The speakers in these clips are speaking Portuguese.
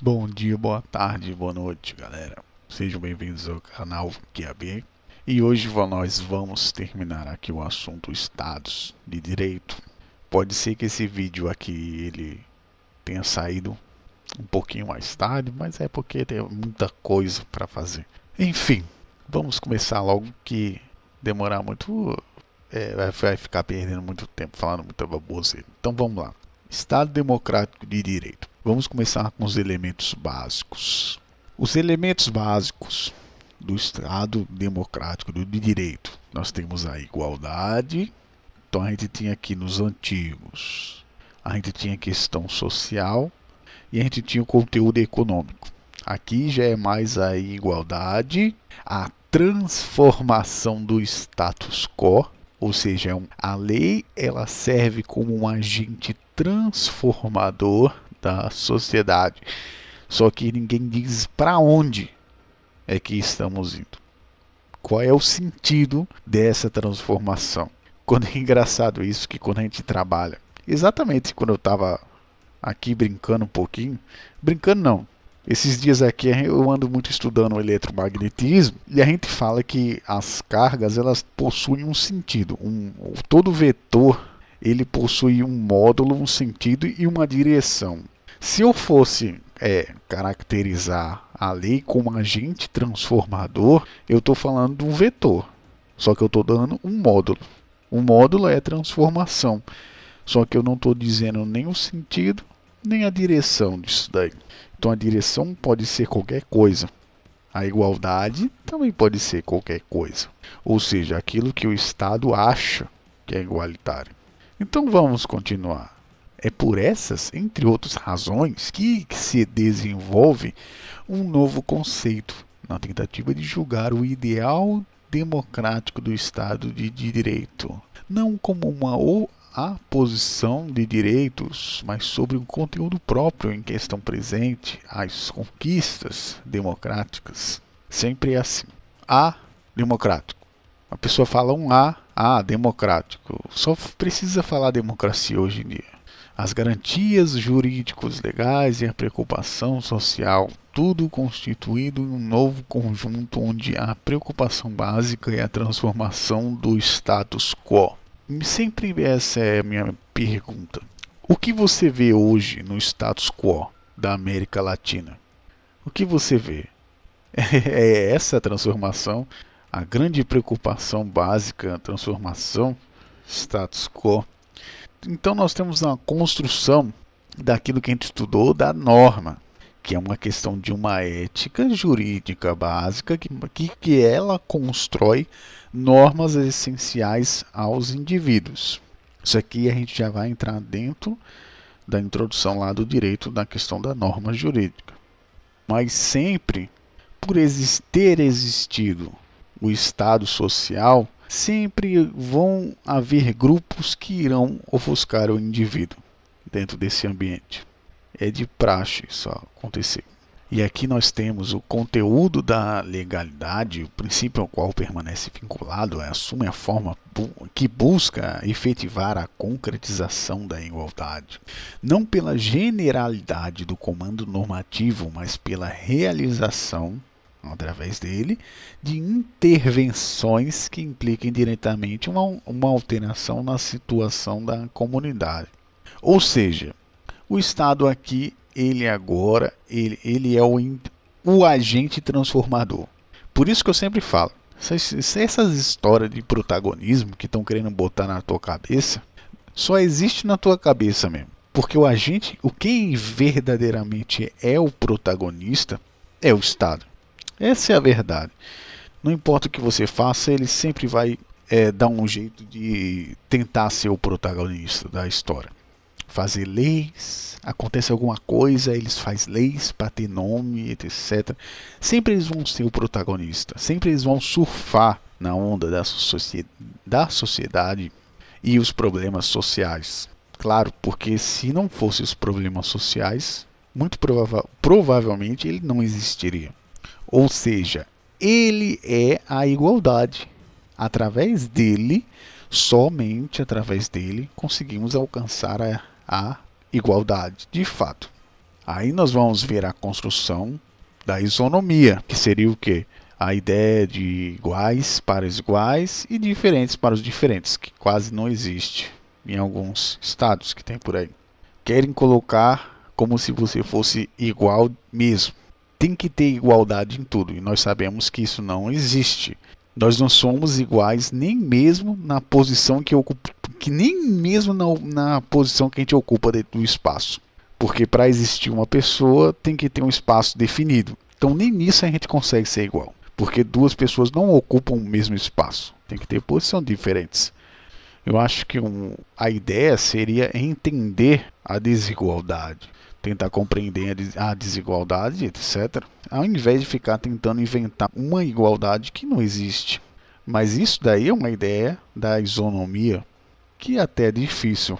Bom dia, boa tarde, boa noite, galera. Sejam bem-vindos ao canal QAB. E hoje nós vamos terminar aqui o assunto Estados de Direito. Pode ser que esse vídeo aqui ele tenha saído um pouquinho mais tarde, mas é porque tem muita coisa para fazer. Enfim, vamos começar logo que demorar muito vai ficar perdendo muito tempo falando muita baboseira. Então vamos lá. Estado Democrático de Direito. Vamos começar com os elementos básicos. Os elementos básicos do Estado Democrático de Direito. Nós temos a igualdade. Então a gente tinha aqui nos antigos, a gente tinha a questão social e a gente tinha o conteúdo econômico. Aqui já é mais a igualdade, a transformação do status quo, ou seja, a lei ela serve como um agente transformador da sociedade. Só que ninguém diz para onde é que estamos indo. Qual é o sentido dessa transformação? Quando é engraçado isso, que quando a gente trabalha, exatamente quando eu estava aqui brincando um pouquinho, brincando não, esses dias aqui eu ando muito estudando o eletromagnetismo e a gente fala que as cargas elas possuem um sentido. Todo vetor ele possui um módulo, um sentido e uma direção. Se eu fosse caracterizar a lei como agente transformador, eu estou falando de um vetor. Só que eu estou dando um módulo. O módulo é transformação. Só que eu não estou dizendo nem o sentido, nem a direção disso daí. Então a direção pode ser qualquer coisa. A igualdade também pode ser qualquer coisa. Ou seja, aquilo que o Estado acha que é igualitário. Então vamos continuar. É por essas, entre outras razões, que se desenvolve um novo conceito na tentativa de julgar o ideal democrático do Estado de Direito, não como uma posição de direitos, mas sobre um conteúdo próprio em questão presente, as conquistas democráticas. Sempre é assim. A democrático. A pessoa fala um democrático. Só precisa falar democracia hoje em dia. As garantias jurídicos legais e a preocupação social, tudo constituído em um novo conjunto onde a preocupação básica é a transformação do status quo. Sempre essa é a minha pergunta. O que você vê hoje no status quo da América Latina? O que você vê? É essa transformação, a grande preocupação básica, a transformação, status quo. Então nós temos uma construção daquilo que a gente estudou da norma, que é uma questão de uma ética jurídica básica que ela constrói normas essenciais aos indivíduos. Isso aqui a gente já vai entrar dentro da introdução lá do direito da questão da norma jurídica. Mas sempre, por ter existido o Estado social, sempre vão haver grupos que irão ofuscar o indivíduo dentro desse ambiente. É de praxe isso acontecer. E aqui nós temos o conteúdo da legalidade, o princípio ao qual permanece vinculado, assume a forma que busca efetivar a concretização da igualdade, não pela generalidade do comando normativo, mas pela realização, através dele, de intervenções que impliquem diretamente uma alteração na situação da comunidade. Ou seja, o Estado aqui, ele é o agente transformador. Por isso que eu sempre falo, essas histórias de protagonismo que estão querendo botar na tua cabeça, só existe na tua cabeça mesmo. Porque quem verdadeiramente é o protagonista é o Estado. Essa é a verdade. Não importa o que você faça, ele sempre vai dar um jeito de tentar ser o protagonista da história. Fazer leis, acontece alguma coisa, eles fazem leis para ter nome, etc. Sempre eles vão ser o protagonista, sempre eles vão surfar na onda da sociedade e os problemas sociais. Claro, porque se não fossem os problemas sociais, muito provavelmente ele não existiria. Ou seja, ele é a igualdade. Através dele, somente através dele, conseguimos alcançar a igualdade de fato. Aí nós vamos ver a construção da isonomia, que seria o quê? A ideia de iguais para os iguais e diferentes para os diferentes, que quase não existe em alguns estados que tem por aí. Querem colocar como se você fosse igual mesmo. Tem que ter igualdade em tudo, e nós sabemos que isso não existe. Nós não somos iguais nem mesmo na posição que ocupa, que nem mesmo na posição que a gente ocupa dentro do espaço. Porque para existir uma pessoa tem que ter um espaço definido. Então nem nisso a gente consegue ser igual. Porque duas pessoas não ocupam o mesmo espaço. Tem que ter posições diferentes. Eu acho que a ideia seria entender a desigualdade. Tentar compreender a desigualdade, etc. Ao invés de ficar tentando inventar uma igualdade que não existe. Mas isso daí é uma ideia da isonomia, que até é difícil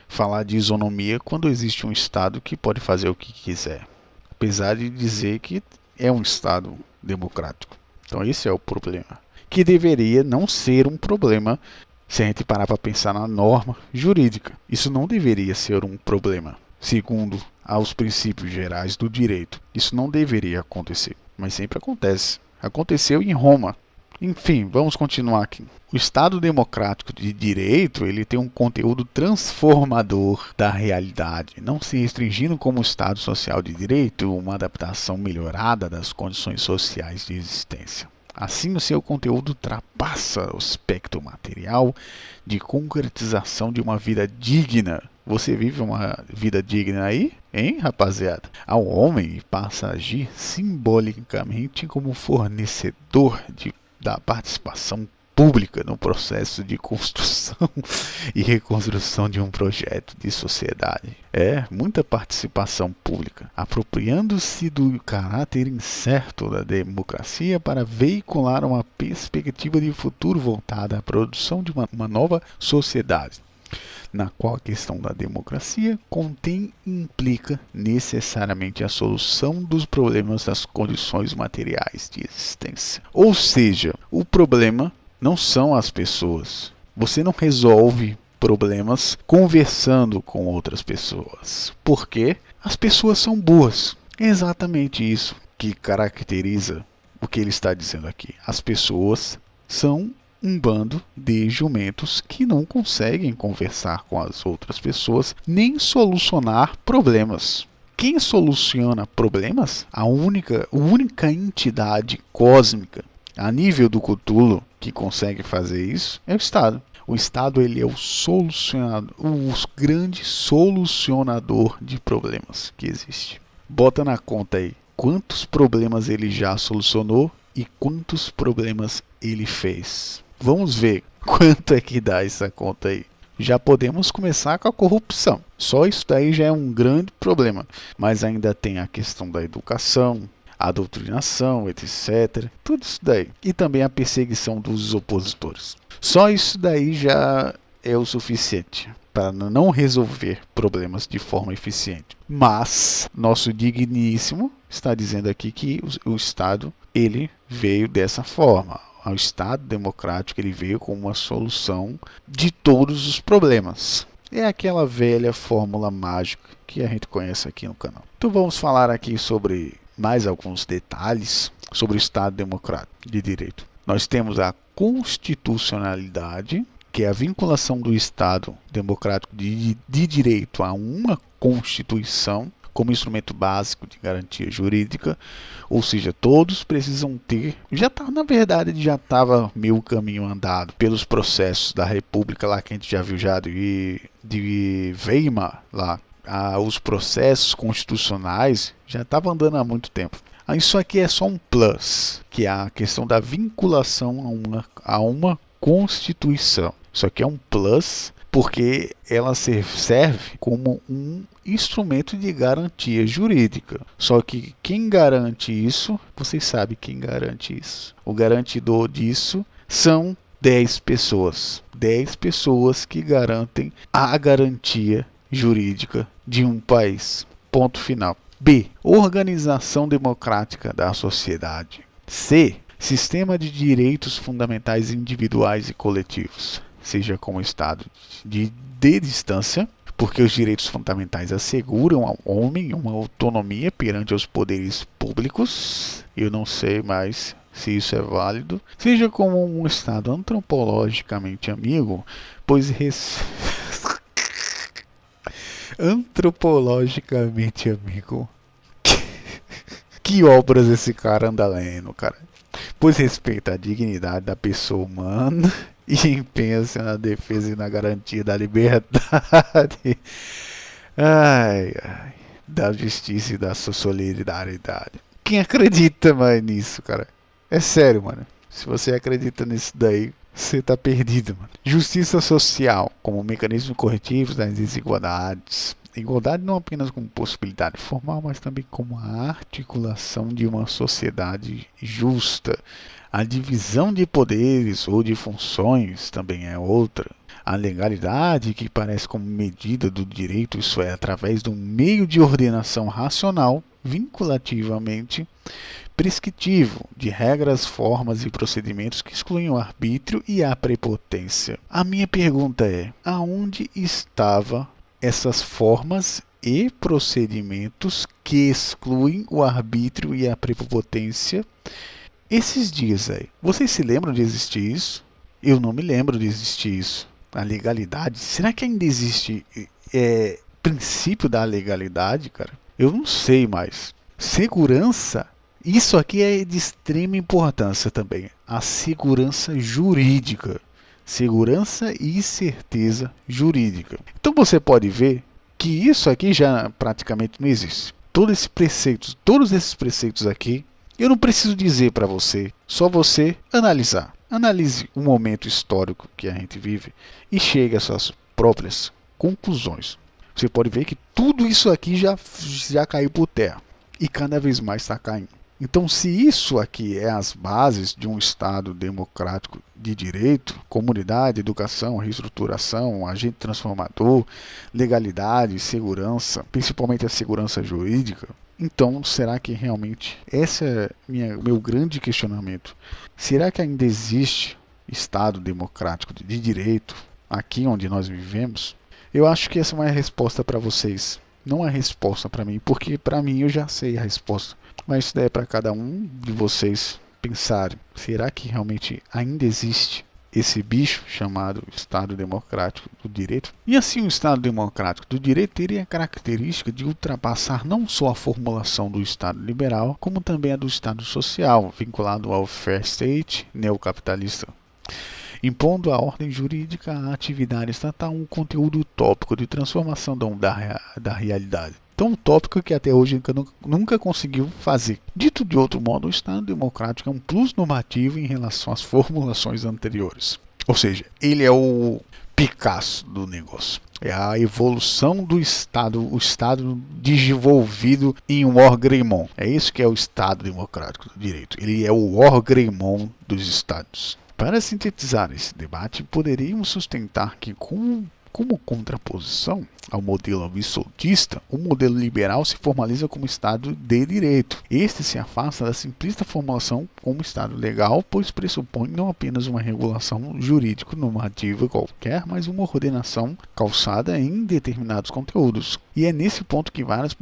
falar de isonomia quando existe um Estado que pode fazer o que quiser. Apesar de dizer que é um Estado democrático. Então esse é o problema. Que deveria não ser um problema se a gente parar para pensar na norma jurídica. Isso não deveria ser um problema. Segundo aos princípios gerais do direito. Isso não deveria acontecer. Mas sempre acontece. Aconteceu em Roma. Enfim, vamos continuar aqui. O Estado democrático de direito, ele tem um conteúdo transformador da realidade, não se restringindo como Estado social de direito, uma adaptação melhorada das condições sociais de existência. Assim, o seu conteúdo ultrapassa o aspecto material de concretização de uma vida digna. Você vive uma vida digna aí, hein, rapaziada? Ao homem passa a agir simbolicamente como fornecedor da participação pública no processo de construção e reconstrução de um projeto de sociedade. Muita participação pública, apropriando-se do caráter incerto da democracia para veicular uma perspectiva de futuro voltada à produção de uma nova sociedade, na qual a questão da democracia contém e implica necessariamente a solução dos problemas das condições materiais de existência. Ou seja, o problema não são as pessoas. Você não resolve problemas conversando com outras pessoas. Porque as pessoas são boas. É exatamente isso que caracteriza o que ele está dizendo aqui. As pessoas são um bando de jumentos que não conseguem conversar com as outras pessoas nem solucionar problemas. Quem soluciona problemas? A única entidade cósmica a nível do Cthulhu que consegue fazer isso é o Estado. O Estado, ele é o grande solucionador de problemas que existe. Bota na conta aí quantos problemas ele já solucionou e quantos problemas ele fez. Vamos ver quanto é que dá essa conta aí. Já podemos começar com a corrupção. Só isso daí já é um grande problema. Mas ainda tem a questão da educação, a doutrinação, etc. Tudo isso daí. E também a perseguição dos opositores. Só isso daí já é o suficiente para não resolver problemas de forma eficiente. Mas nosso digníssimo está dizendo aqui que o Estado, ele veio dessa forma. O Estado democrático, ele veio com uma solução de todos os problemas. É aquela velha fórmula mágica que a gente conhece aqui no canal. Então vamos falar aqui sobre mais alguns detalhes sobre o Estado democrático de direito. Nós temos a constitucionalidade, que é a vinculação do Estado democrático de direito a uma Constituição como instrumento básico de garantia jurídica, ou seja, todos precisam ter, na verdade já estava meio caminho andado pelos processos da República lá que a gente já viu já de Weimar lá, os processos constitucionais já estavam andando há muito tempo. Isso aqui é só um plus, que é a questão da vinculação a uma Constituição. Isso aqui é um plus porque ela serve como um instrumento de garantia jurídica. Só que quem garante isso, vocês sabem quem garante isso. O garantidor disso são 10 pessoas. 10 pessoas que garantem a garantia jurídica de um país. Ponto final. B. Organização democrática da sociedade. C. Sistema de direitos fundamentais individuais e coletivos, seja como estado de distância, porque os direitos fundamentais asseguram ao homem uma autonomia perante os poderes públicos. Eu não sei mais se isso é válido, seja como um Estado antropologicamente amigo, pois antropologicamente amigo. Que obras esse cara anda lendo, cara? Pois respeita a dignidade da pessoa humana e empenha-se na defesa e na garantia da liberdade, ai, da justiça e da solidariedade. Quem acredita mais nisso, cara? É sério, mano. Se você acredita nisso daí, você tá perdido, mano. Justiça social como mecanismo corretivo das desigualdades. Igualdade não apenas como possibilidade formal, mas também como a articulação de uma sociedade justa. A divisão de poderes ou de funções também é outra. A legalidade, que parece como medida do direito, isso é, através de um meio de ordenação racional, vinculativamente prescritivo, de regras, formas e procedimentos que excluem o arbítrio e a prepotência. A minha pergunta é: aonde estava essas formas e procedimentos que excluem o arbítrio e a prepotência esses dias aí? Vocês se lembram de existir isso? Eu não me lembro de existir isso. A legalidade, será que ainda existe princípio da legalidade, cara? Eu não sei mais. Segurança, isso aqui é de extrema importância também. A segurança jurídica. Segurança e certeza jurídica. Então você pode ver que isso aqui já praticamente não existe. Todos esses preceitos aqui, eu não preciso dizer para você, só você analisar. Analise o momento histórico que a gente vive e chegue às suas próprias conclusões. Você pode ver que tudo isso aqui já caiu por terra e cada vez mais está caindo. Então, se isso aqui é as bases de um Estado democrático de direito, comunidade, educação, reestruturação, agente transformador, legalidade, segurança, principalmente a segurança jurídica, então será que realmente, esse é meu grande questionamento, será que ainda existe Estado democrático de direito aqui onde nós vivemos? Eu acho que essa é uma resposta para vocês, não é resposta para mim, porque para mim eu já sei a resposta. Mas isso daí é para cada um de vocês pensarem. Será que realmente ainda existe esse bicho chamado Estado Democrático do Direito? E assim, o Estado Democrático do Direito teria a característica de ultrapassar não só a formulação do Estado liberal, como também a do Estado social, vinculado ao fair state neocapitalista, impondo à ordem jurídica à atividade estatal um conteúdo utópico de transformação da realidade. Tão utópico que até hoje nunca conseguiu fazer. Dito de outro modo, o Estado Democrático é um plus normativo em relação às formulações anteriores. Ou seja, ele é o Picasso do negócio. É a evolução do Estado, o Estado desenvolvido em um orgrimmon. É isso que é o Estado Democrático do Direito. Ele é o orgrimmon dos Estados. Para sintetizar esse debate, poderíamos sustentar que, como contraposição ao modelo absolutista, o modelo liberal se formaliza como Estado de Direito. Este se afasta da simplista formulação como Estado legal, pois pressupõe não apenas uma regulação jurídico-normativa qualquer, mas uma ordenação calçada em determinados conteúdos. E é nesse ponto que várias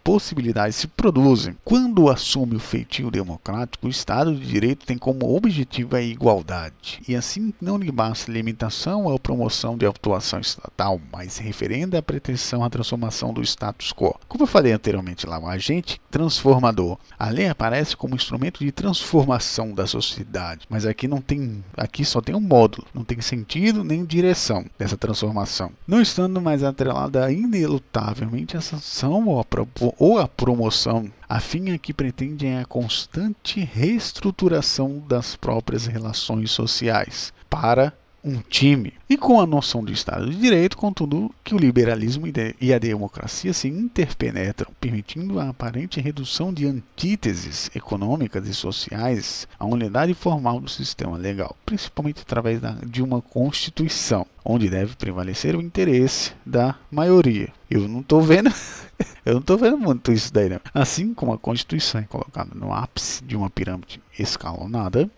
possibilidades se produzem. Quando assume o feitio democrático, o Estado de Direito tem como objetivo a igualdade, e assim não lhe basta limitação ou promoção de atuação estatal, mas referenda a pretensão à transformação do status quo. Como eu falei anteriormente lá, o agente transformador. A lei aparece como instrumento de transformação da sociedade, mas aqui só tem um módulo, não tem sentido nem direção dessa transformação, não estando mais atrelada inelutavelmente à sanção ou à promoção. A fim a que pretendem a constante reestruturação das próprias relações sociais para um time. E com a noção do Estado de Direito, contudo, que o liberalismo e a democracia se interpenetram, permitindo a aparente redução de antíteses econômicas e sociais à unidade formal do sistema legal, principalmente através de uma Constituição, onde deve prevalecer o interesse da maioria. Eu não estou vendo muito isso daí, né? Assim como a Constituição é colocada no ápice de uma pirâmide escalonada,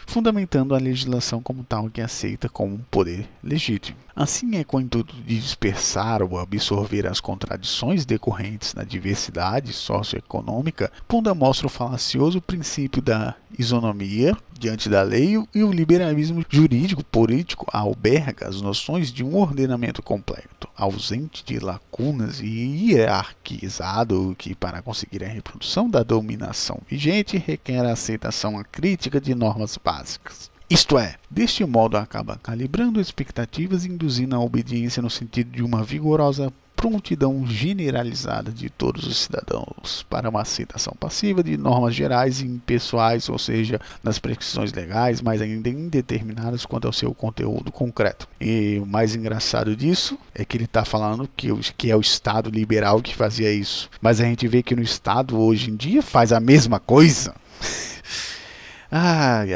fundamentando a legislação como tal que é aceita como um poder legítimo. Assim é com o intuito de dispersar ou absorver as contradições decorrentes da diversidade socioeconômica, pondo à mostra o falacioso princípio da isonomia diante da lei e o liberalismo jurídico-político alberga as noções de um ordenamento completo, ausente de lacunas e hierarquizado, que para conseguir a reprodução da dominação vigente requer a aceitação crítica de normas básicas. Isto é, deste modo acaba calibrando expectativas e induzindo a obediência no sentido de uma vigorosa prontidão generalizada de todos os cidadãos para uma aceitação passiva de normas gerais e impessoais, ou seja, das prescrições legais, mas ainda indeterminadas quanto ao seu conteúdo concreto. E o mais engraçado disso é que ele está falando que é o Estado liberal que fazia isso, mas a gente vê que no Estado hoje em dia faz a mesma coisa. Ai.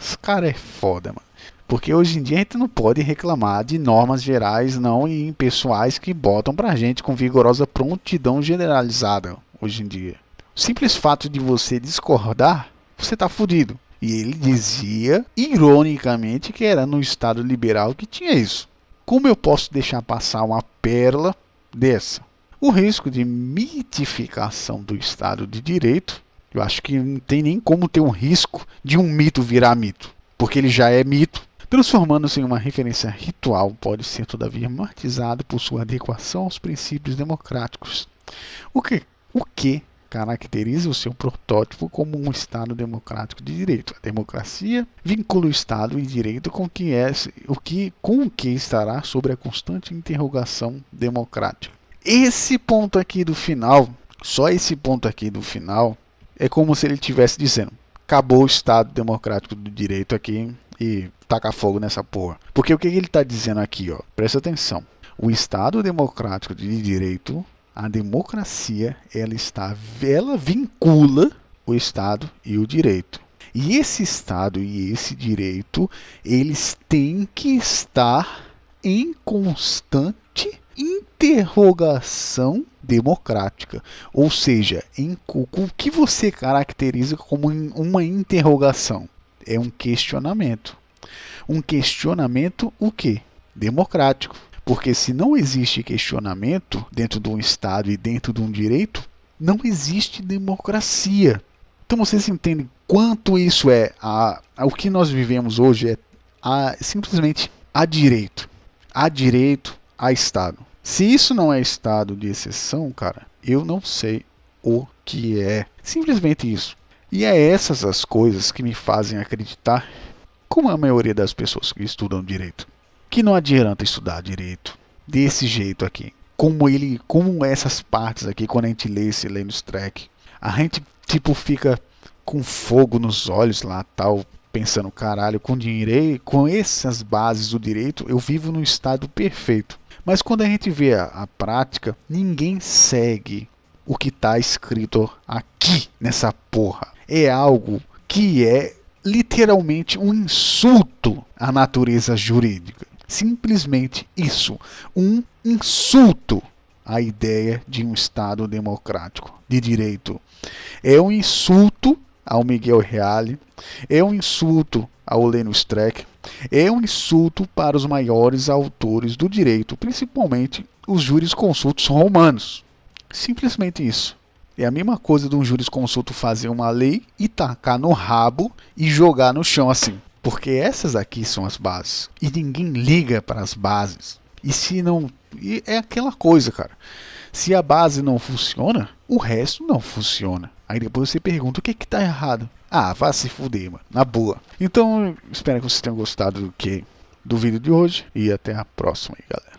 Esse cara é foda, mano. Porque hoje em dia a gente não pode reclamar de normas gerais não e impessoais que botam pra gente com vigorosa prontidão generalizada hoje em dia. O simples fato de você discordar, você tá fudido. E ele dizia, ironicamente, que era no Estado liberal que tinha isso. Como eu posso deixar passar uma pérola dessa? O risco de mitificação do Estado de Direito, eu acho que não tem nem como ter um risco de um mito virar mito, porque ele já é mito. Transformando-se em uma referência ritual, pode ser todavia matizado por sua adequação aos princípios democráticos. O que caracteriza o seu protótipo como um Estado democrático de direito? A democracia vincula o Estado e direito com o que estará sobre a constante interrogação democrática. Esse ponto aqui do final, só esse ponto aqui do final, é como se ele estivesse dizendo: acabou o Estado democrático do direito aqui e taca fogo nessa porra. Porque o que ele está dizendo aqui, ó? Presta atenção. O Estado democrático de direito, a democracia, ela vincula o Estado e o direito. E esse Estado e esse direito, eles têm que estar em constante interrogação democrática, ou seja, o que você caracteriza como uma interrogação? É um questionamento. Um questionamento o quê? Democrático. Porque se não existe questionamento dentro de um Estado e dentro de um direito, não existe democracia. Então vocês entendem quanto isso é o que nós vivemos hoje é simplesmente a direito. A direito, a Estado. Se isso não é estado de exceção, cara, eu não sei o que é. Simplesmente isso. E é essas as coisas que me fazem acreditar, como a maioria das pessoas que estudam direito, que não adianta estudar direito desse jeito aqui. Como essas partes aqui, quando a gente lê esse Lenus Streck, a gente fica com fogo nos olhos lá, tal, pensando, caralho, com essas bases do direito, eu vivo num estado perfeito. Mas quando a gente vê a prática, ninguém segue o que está escrito aqui nessa porra. É algo que é literalmente um insulto à natureza jurídica. Simplesmente isso. Um insulto à ideia de um Estado democrático de direito. É um insulto ao Miguel Reale. É um insulto ao Lenus Streck. É um insulto para os maiores autores do direito, principalmente os jurisconsultos romanos. Simplesmente isso. É a mesma coisa de um jurisconsulto fazer uma lei e tacar no rabo e jogar no chão assim. Porque essas aqui são as bases. E ninguém liga para as bases. E se não... E é aquela coisa, cara. Se a base não funciona, o resto não funciona. Aí depois você pergunta, o que está errado? Ah, vá se fuder, mano. Na boa. Então, espero que vocês tenham gostado do vídeo de hoje. E até a próxima aí, galera.